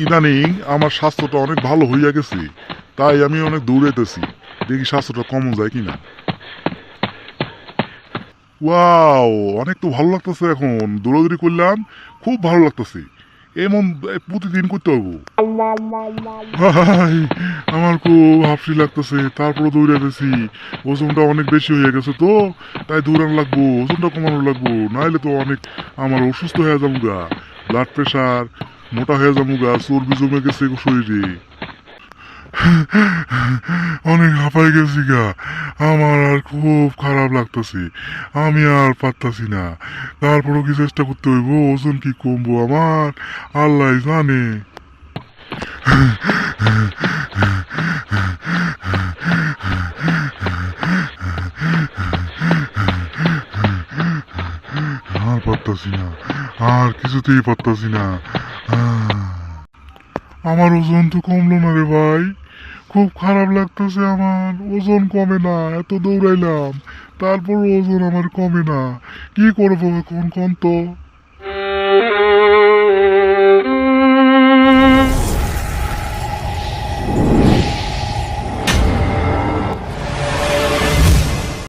ইদানিং আমার স্বাস্থ্যটা অনেক ভালো হইয়া গেছে, তাই আমি অনেক দৌড়াইতেছি। দেখি স্বাস্থ্যটা কমন যায় কিনা। ওয়াও, অনেক তো ভালো লাগতেছে। এখন দৌড়াদৌড়ি করলাম, খুব ভালো লাগতেছে। এমন প্রতিদিন করতে হবো। ভাই, আমার খুব হাফসি লাগতেছে, তারপরে দৌড়াইতেছি। ওজনটা অনেক বেশি হয়ে গেছে তো, তাই দৌড়ানো লাগবো, ওজনটা কমানো লাগবো, নাহলে তো অনেক আমার অসুস্থ হয়ে যাবো গা। ব্লাড প্রেশার, মোটা হয়ে যাবো গা, চর্বি জমে গেছে শরীরে। অনেক হাঁপাই গেছি গা। আমার আর খুব খারাপ লাগতেছে, আমি আর পারতাছি না। তারপরও কি চেষ্টা করতে হইব, ওজন কি কমবো আমার, আল্লাহ জানে। আর পারতাছি না, আর কিছুতেই পারতাছি না। আমার ওজন তো কমলো না রে ভাই, খুব খারাপ লাগতেছে। আমার ওজন কমে না, এত দৌড়াইলাম, তারপর ওজন আমার কমে না। কি করবো এখন, কোন তো?